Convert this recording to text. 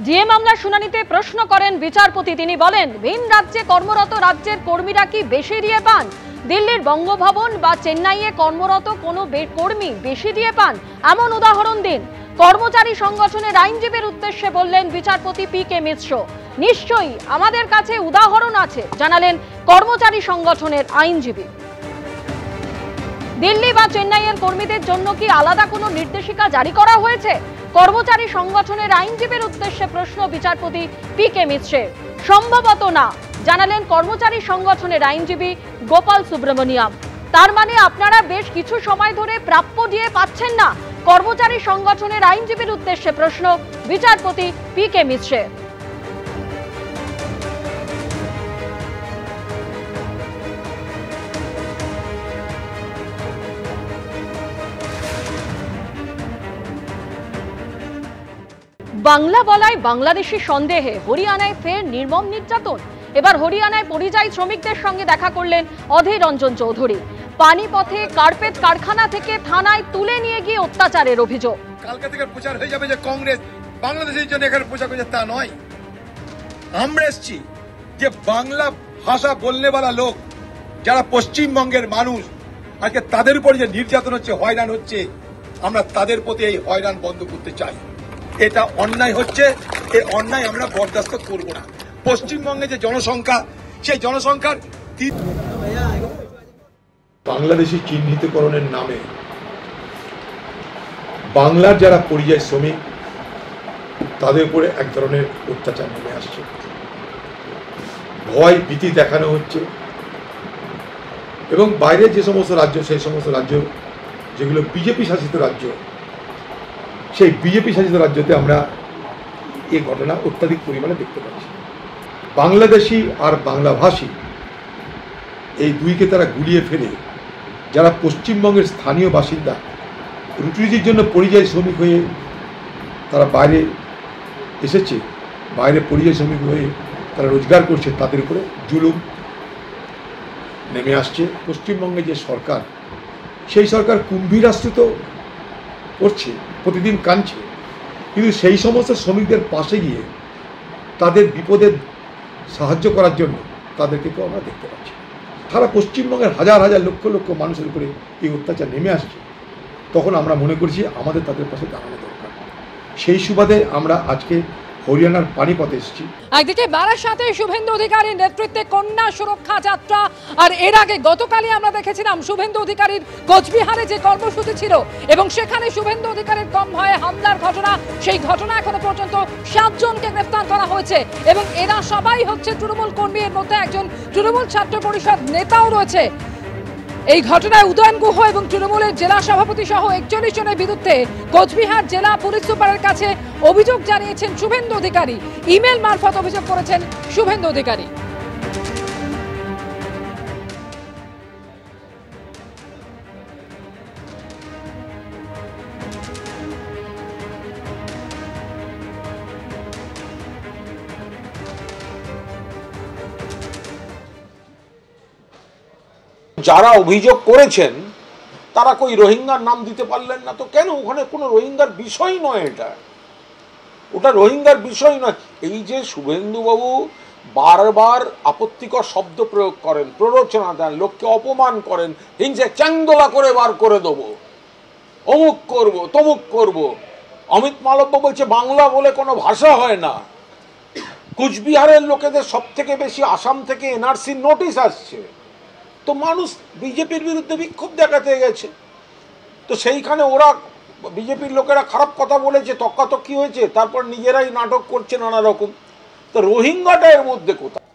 DA মামলার শুনানিতে প্রশ্ন করেন বিচারপতি। তিনি বলেন, ভিন রাজ্যে কর্মরত রাজ্যের কর্মীরা কি বেশি ডিএ পান? দিল্লির বঙ্গভবন বা চেন্নাইয়ে কর্মরত কোনো কর্মী বেশি ডিএ পান? এমন উদাহরণ দিন। কর্মচারী সংগঠনের আইনজীবীর উদ্দেশ্যে বললেন বিচারপতি পি.কে. মিশ্র। নিশ্চয়ই আমাদের কাছে উদাহরণ আছে, জানালেন কর্মচারী সংগঠনের আইনজীবী। দিল্লি বা চেন্নাইয়ের কর্মীদের জন্য কি আলাদা কোনো নির্দেশিকা জারি করা হয়েছে? কর্মচারী সংগঠনের আইনজীবীর উদ্দেশ্যে প্রশ্ন বিচারপতি পি.কে. মিশ্রের। সম্ভবত না, জানালেন কর্মচারী সংগঠনের আইনজীবী গোপাল সুব্রমণিয়াম। তার মানে আপনারা বেশ কিছু সময় ধরে প্রাপ্য ডিএ পাচ্ছেন না? কর্মচারী সংগঠনের আইনজীবীর উদ্দেশ্যে প্রশ্ন বিচারপতি পি.কে. মিশ্রের। বাংলা বলায় বাংলাদেশি সন্দেহে হরিয়ানায় ফের নির্মম নির্যাতন। এবার হরিয়ানায় পরিযায়ী শ্রমিকদের সঙ্গে দেখা করলেন অধীর রঞ্জন চৌধুরী। পানিপথে কার্পেট কারখানা থেকে থানায় তুলে নিয়ে গিয়ে অত্যাচারের অভিযোগ। কালকে থেকে প্রচার হয়ে যাবে যে কংগ্রেস বাংলাদেশের জন্য এখানে প্রচার করছে, তা নয়। আমরা এসছি যে বাংলা ভাষা বললেওয়ালা লোক যারা পশ্চিমবঙ্গের মানুষ, আজকে তাদের উপর যে নির্যাতন হচ্ছে, হয়রান হচ্ছে, আমরা তাদের প্রতি এই হয়রান বন্ধ করতে চাই। এটা অন্যায় হচ্ছে, এই অন্যায় আমরা বরদাস্ত করব না। পশ্চিমবঙ্গে যে জনসংখ্যা, সেই জনসংখ্যার বাংলাদেশি চিহ্নিতকরণের নামে বাংলার যারা পরিযায়ী শ্রমিক তাদের উপরে এক ধরনের অত্যাচার নেমে আসছে। ভয় ভীতি দেখানো হচ্ছে এবং বাইরের যে সমস্ত রাজ্য, সেই সমস্ত রাজ্য যেগুলো বিজেপি শাসিত রাজ্য, সেই বিজেপি শাসিত রাজ্যতে আমরা এই ঘটনা অত্যাধিক পরিমাণে দেখতে পাচ্ছি। বাংলাদেশি আর বাংলাভাষী এই দুইকে তারা গুলিয়ে ফেলে যারা পশ্চিমবঙ্গের স্থানীয় বাসিন্দা, রুটি রুজির জন্য পরিযায়ী শ্রমিক হয়ে তারা বাইরে এসেছে, বাইরে পরিযায়ী শ্রমিক হয়ে তারা রোজগার করছে, তাদের উপরে জুলুম নেমে আসছে। পশ্চিমবঙ্গে যে সরকার, সেই সরকার কুম্ভীরাশ্রিত করছে, প্রতিদিন কাঁদছে, কিন্তু সেই সমস্ত শ্রমিকদের পাশে গিয়ে তাদের বিপদে সাহায্য করার জন্য তাদেরকে তো আমরা দেখতে পাচ্ছি। সারা পশ্চিমবঙ্গের হাজার হাজার লক্ষ লক্ষ মানুষের উপরে এই অত্যাচার নেমে আসছে, তখন আমরা মনে করছি আমাদের তাদের পাশে দাঁড়ানো দরকার। সেই সুবাদে আমরা আজকে হরিয়ানার পানিপথে এসেছি। একদিকে বারাসাতে শুভেন্দু অধিকারীর নেতৃত্বে কন্যা সুরক্ষা যাত্রা, আর এর আগে গতকালই আমরা দেখেছিলাম শুভেন্দু অধিকারীর কোচবিহারে যে কর্মসূচি ছিল এবং সেখানে শুভেন্দু অধিকারীর কম ভয়ে হামলার ঘটনা, সেই ঘটনা এখনো পর্যন্ত 7 জনকে গ্রেফতার করা হয়েছে এবং এরা সবাই হচ্ছে তৃণমূল কর্মী। এর মধ্যে একজন তৃণমূল ছাত্র পরিষদ নেতাও রয়েছে। এই ঘটনায় উদয়ন গুহ এবং তৃণমূলের জেলা সভাপতি সহ 41 জনের বিরুদ্ধে কোচবিহার জেলা পুলিশ সুপারের কাছে অভিযোগ জানিয়েছেন শুভেন্দু অধিকারী। ইমেল মারফত অভিযোগ করেছেন শুভেন্দু অধিকারী। যারা অভিযোগ করেছেন তারা কই রোহিঙ্গার নাম দিতে পারলেন না? তো কেন? ওখানে কোনো রোহিঙ্গার বিষয় নয়, ওটা রোহিঙ্গার বিষয় নয়। এই যে শুভেন্দুবাবু বারবার আপত্তিকর শব্দ প্রয়োগ করেন, প্ররোচনা দেন, লোককে অপমান করেন, হিংসে চ্যাংদোলা করে বার করে দেবো, অমুক করব তমুক করব। অমিত মালব্য বলছে বাংলা বলে কোনো ভাষা হয় না। কুচবিহারের লোকেদের সব থেকে বেশি আসাম থেকে এনআরসির নোটিশ আসছে, তো মানুষ বিজেপির বিরুদ্ধে বিক্ষোভ দেখাতে গেছে, তো সেইখানে ওরা বিজেপির লোকেরা খারাপ কথা বলেছে, তক্কাতক্কি হয়েছে, তারপর নিজেরাই নাটক করছে নানা রকম। তো রোহিঙ্গাটা এর মধ্যে কোথায়?